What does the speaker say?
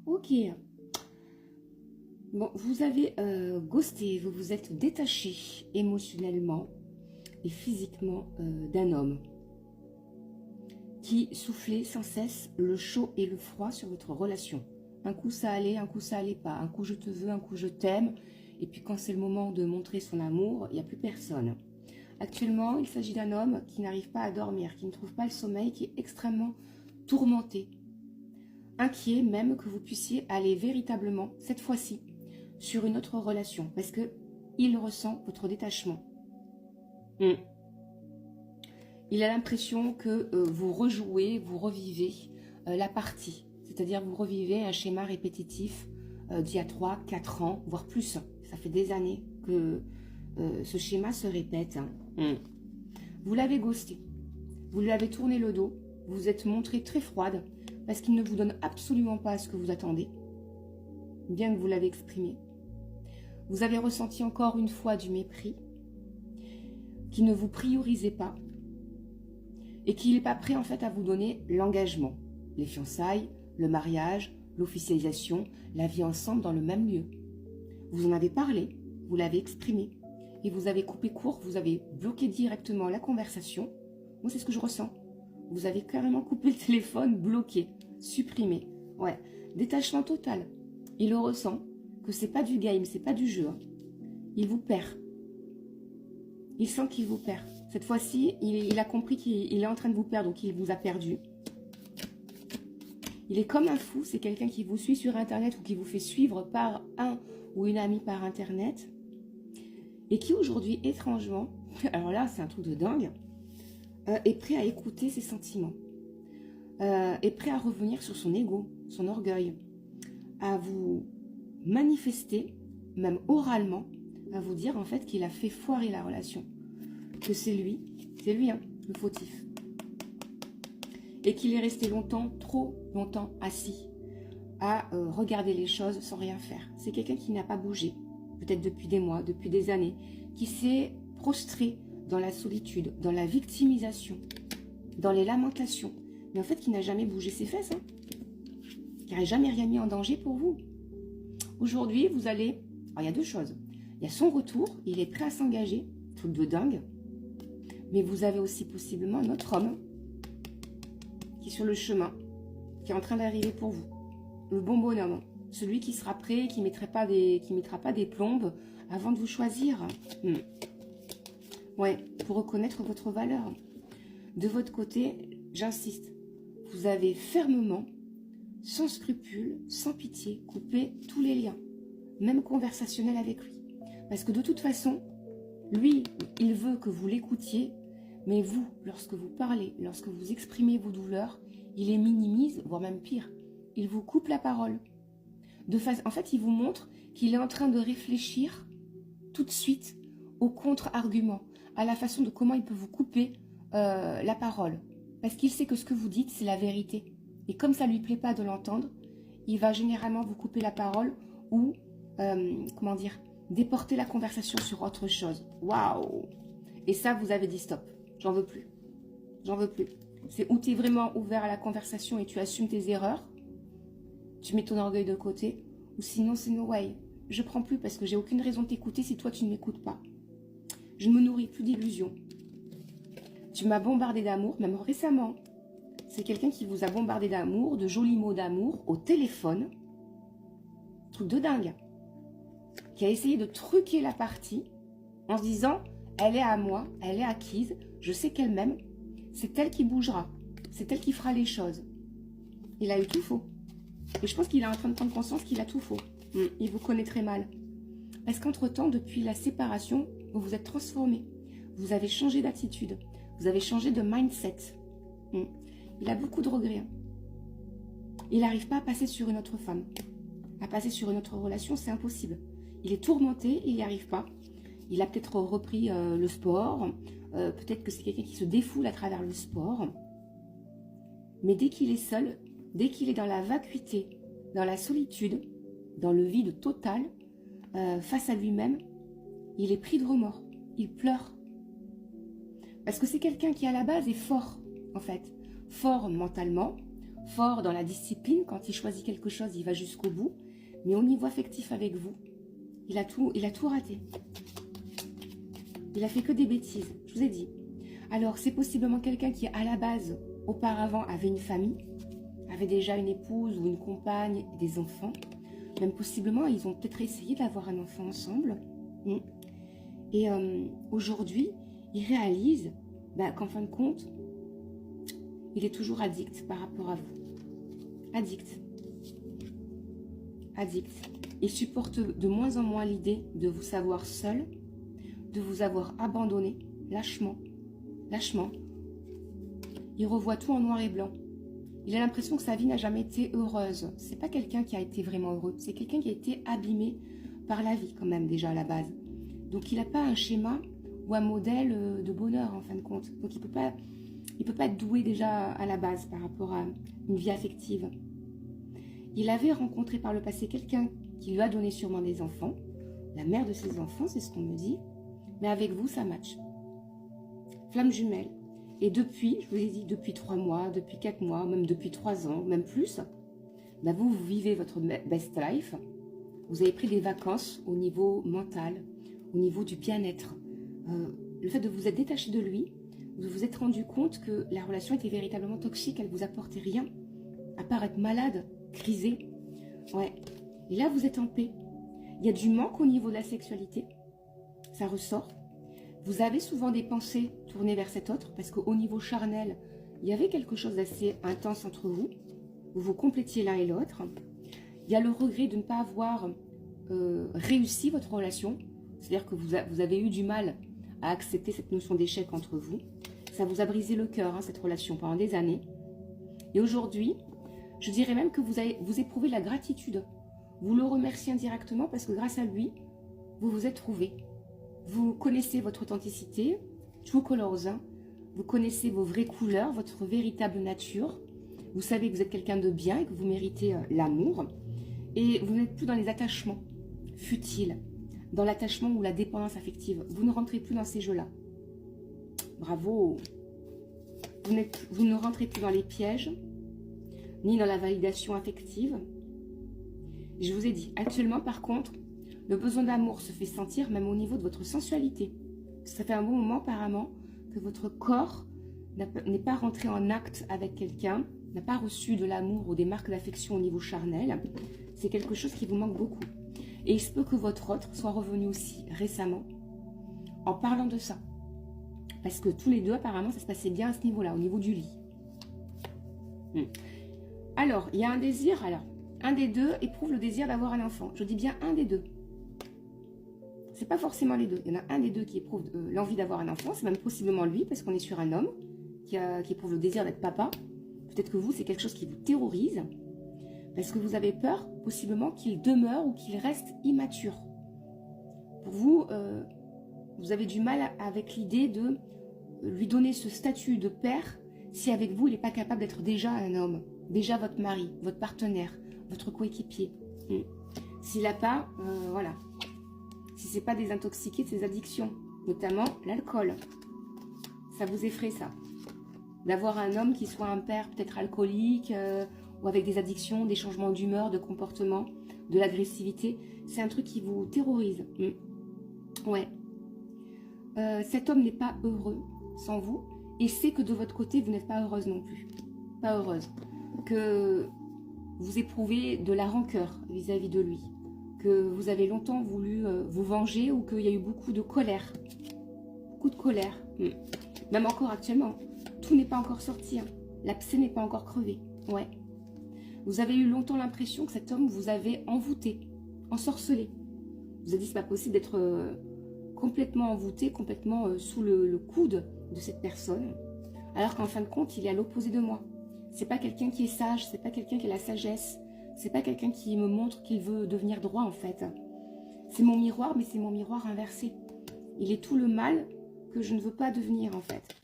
Ok. Bon, vous avez ghosté, vous vous êtes détaché émotionnellement et physiquement d'un homme qui soufflait sans cesse le chaud et le froid sur votre relation. Un coup ça allait, un coup ça allait pas. Un coup je te veux, un coup je t'aime. Et puis quand c'est le moment de montrer son amour, il n'y a plus personne. Actuellement, il s'agit d'un homme qui n'arrive pas à dormir, qui ne trouve pas le sommeil, qui est extrêmement tourmenté. Inquiet même que vous puissiez aller véritablement, cette fois-ci, sur une autre relation. Parce que il ressent votre détachement. Il a l'impression que vous rejouez, vous revivez la partie. C'est-à-dire vous revivez un schéma répétitif d'il y a 3, 4 ans, voire plus. Ça fait des années que ce schéma se répète. Vous l'avez ghosté. Vous lui avez tourné le dos. Vous vous êtes montré très froide parce qu'il ne vous donne absolument pas ce que vous attendez. Bien que vous l'avez exprimé. Vous avez ressenti encore une fois du mépris, qui ne vous priorisait pas et qui n'est pas prêt en fait à vous donner l'engagement, les fiançailles, le mariage, l'officialisation, la vie ensemble dans le même lieu. Vous en avez parlé, vous l'avez exprimé et vous avez coupé court, vous avez bloqué directement la conversation. Moi, c'est ce que je ressens. Vous avez carrément coupé le téléphone, bloqué, supprimé. Ouais, détachement total. Il le ressent que c'est pas du game, c'est pas du jeu. Il vous perd. Il sent qu'il vous perd. Cette fois-ci, il a compris qu'il est en train de vous perdre, donc il vous a perdu. Il est comme un fou, c'est quelqu'un qui vous suit sur Internet ou qui vous fait suivre par un ou une amie par Internet. Et qui aujourd'hui, étrangement, alors là, c'est un truc de dingue, est prêt à écouter ses sentiments. Est prêt à revenir sur son ego, son orgueil, à vous manifester, même oralement, à vous dire en fait qu'il a fait foirer la relation. Que c'est lui hein, le fautif. Et qu'il est resté longtemps, trop longtemps assis à regarder les choses sans rien faire. C'est quelqu'un qui n'a pas bougé, peut-être depuis des mois, depuis des années, qui s'est prostré dans la solitude, dans la victimisation, dans les lamentations, mais en fait qui n'a jamais bougé ses fesses, hein, qui n'a jamais rien mis en danger pour vous. Aujourd'hui, vous allez... Alors, il y a deux choses. Il y a son retour, il est prêt à s'engager, truc de dingue. Mais vous avez aussi possiblement un autre homme qui est sur le chemin, qui est en train d'arriver pour vous. Le bon bonhomme, celui qui sera prêt, qui ne mettra pas des plombes avant de vous choisir. Ouais, pour reconnaître votre valeur. De votre côté, j'insiste, vous avez fermement, sans scrupule, sans pitié, coupé tous les liens, même conversationnels avec lui. Parce que de toute façon, lui, il veut que vous l'écoutiez, mais vous, lorsque vous parlez, lorsque vous exprimez vos douleurs, il les minimise, voire même pire, il vous coupe la parole. En fait, il vous montre qu'il est en train de réfléchir tout de suite au contre-argument, à la façon de comment il peut vous couper la parole. Parce qu'il sait que ce que vous dites, c'est la vérité. Et comme ça ne lui plaît pas de l'entendre, il va généralement vous couper la parole ou, comment dire, déporter la conversation sur autre chose. Waouh! Et ça, vous avez dit stop. J'en veux plus. J'en veux plus. C'est où tu es vraiment ouvert à la conversation et tu assumes tes erreurs. Tu mets ton orgueil de côté. Ou sinon, c'est no way. Je prends plus parce que j'ai aucune raison de t'écouter si toi, tu ne m'écoutes pas. Je ne me nourris plus d'illusions. Tu m'as bombardé d'amour, même récemment. C'est quelqu'un qui vous a bombardé d'amour, de jolis mots d'amour au téléphone. Truc de dingue. Qui a essayé de truquer la partie en se disant, elle est à moi, elle est acquise, je sais qu'elle m'aime, c'est elle qui bougera, c'est elle qui fera les choses. Il a eu tout faux. Et je pense qu'il est en train de prendre conscience qu'il a tout faux. Il vous connaît très mal. Parce qu'entre-temps, depuis la séparation, vous vous êtes transformé. Vous avez changé d'attitude. Vous avez changé de mindset. Il a beaucoup de regrets. Il n'arrive pas à passer sur une autre femme. À passer sur une autre relation, c'est impossible. Il est tourmenté, il n'y arrive pas. Il a peut-être repris le sport. Peut-être que c'est quelqu'un qui se défoule à travers le sport. Mais dès qu'il est seul, dès qu'il est dans la vacuité, dans la solitude, dans le vide total, face à lui-même, il est pris de remords. Il pleure. Parce que c'est quelqu'un qui, à la base, est fort, en fait. Fort mentalement, fort dans la discipline. Quand il choisit quelque chose, il va jusqu'au bout. Mais au niveau affectif avec vous, il a tout raté. Il a fait que des bêtises, je vous ai dit. Alors, c'est possiblement quelqu'un qui, à la base, auparavant, avait une famille, avait déjà une épouse ou une compagne, des enfants. Même possiblement, ils ont peut-être essayé d'avoir un enfant ensemble. Et aujourd'hui, il réalise qu'en fin de compte, il est toujours addict par rapport à vous. Addict. Addict. Il supporte de moins en moins l'idée de vous savoir seul, de vous avoir abandonné, lâchement. Lâchement. Il revoit tout en noir et blanc. Il a l'impression que sa vie n'a jamais été heureuse. C'est pas quelqu'un qui a été vraiment heureux. C'est quelqu'un qui a été abîmé par la vie quand même déjà à la base. Donc il n'a pas un schéma ou un modèle de bonheur en fin de compte. Donc il peut pas être doué déjà à la base par rapport à une vie affective. Il avait rencontré par le passé quelqu'un qui lui a donné sûrement des enfants. La mère de ses enfants, c'est ce qu'on me dit. Mais avec vous, ça match. Flamme jumelle. Et depuis, je vous ai dit, depuis 3 mois, depuis 4 mois, même depuis 3 ans, même plus, vous vivez votre best life. Vous avez pris des vacances au niveau mental, au niveau du bien-être. Le fait de vous être détaché de lui, vous vous êtes rendu compte que la relation était véritablement toxique, elle ne vous apportait rien, à part être malade, crisé. Ouais. Et là, vous êtes en paix. Il y a du manque au niveau de la sexualité, ça ressort. Vous avez souvent des pensées tournées vers cet autre, parce qu'au niveau charnel, il y avait quelque chose d'assez intense entre vous. Vous vous complétiez l'un et l'autre. Il y a le regret de ne pas avoir réussi votre relation. C'est-à-dire que vous avez eu du mal à accepter cette notion d'échec entre vous. Ça vous a brisé le cœur, cette relation, pendant des années. Et aujourd'hui, je dirais même que vous éprouvez la gratitude. Vous le remerciez indirectement parce que grâce à lui, vous vous êtes trouvé. Vous connaissez votre authenticité, True Colors. Vous connaissez vos vraies couleurs, votre véritable nature. Vous savez que vous êtes quelqu'un de bien et que vous méritez l'amour. Et vous n'êtes plus dans les attachements futiles, dans l'attachement ou la dépendance affective. Vous ne rentrez plus dans ces jeux-là. Bravo. Vous ne rentrez plus dans les pièges, ni dans la validation affective. Je vous ai dit, actuellement par contre, le besoin d'amour se fait sentir même au niveau de votre sensualité. Ça fait un bon moment apparemment que votre corps n'est pas rentré en acte avec quelqu'un, n'a pas reçu de l'amour ou des marques d'affection au niveau charnel. C'est quelque chose qui vous manque beaucoup. Et il se peut que votre autre soit revenu aussi récemment en parlant de ça. Parce que tous les deux, apparemment, ça se passait bien à ce niveau-là, au niveau du lit. Alors, il y a un désir. Alors, un des deux éprouve le désir d'avoir un enfant. Je dis bien un des deux. C'est pas forcément les deux. Il y en a un des deux qui éprouve l'envie d'avoir un enfant. C'est même possiblement lui, parce qu'on est sur un homme qui éprouve le désir d'être papa. Peut-être que vous, c'est quelque chose qui vous terrorise. Parce que vous avez peur, possiblement, qu'il demeure ou qu'il reste immature. Pour vous, vous avez du mal avec l'idée de lui donner ce statut de père si avec vous, il n'est pas capable d'être déjà un homme, déjà votre mari, votre partenaire, votre coéquipier. S'il n'a pas, voilà. Si ce n'est pas des intoxiqués de ses addictions, notamment l'alcool. Ça vous effraie, ça. D'avoir un homme qui soit un père peut-être alcoolique ou avec des addictions, des changements d'humeur, de comportement, de l'agressivité. C'est un truc qui vous terrorise. Ouais. Cet homme n'est pas heureux sans vous et sait que de votre côté, vous n'êtes pas heureuse non plus. Pas heureuse. Que vous éprouvez de la rancœur vis-à-vis de lui. Que vous avez longtemps voulu vous venger ou qu'il y a eu beaucoup de colère. Beaucoup de colère. Même encore actuellement. Tout n'est pas encore sorti. L'abcès n'est pas encore crevé. Ouais. Vous avez eu longtemps l'impression que cet homme vous avait envoûté, ensorcelé. Vous avez dit c'est pas possible d'être complètement envoûté, complètement sous le coude de cette personne. Alors qu'en fin de compte, il est à l'opposé de moi. C'est pas quelqu'un qui est sage, c'est pas quelqu'un qui a la sagesse. C'est pas quelqu'un qui me montre qu'il veut devenir droit en fait. C'est mon miroir, mais c'est mon miroir inversé. Il est tout le mal que je ne veux pas devenir en fait.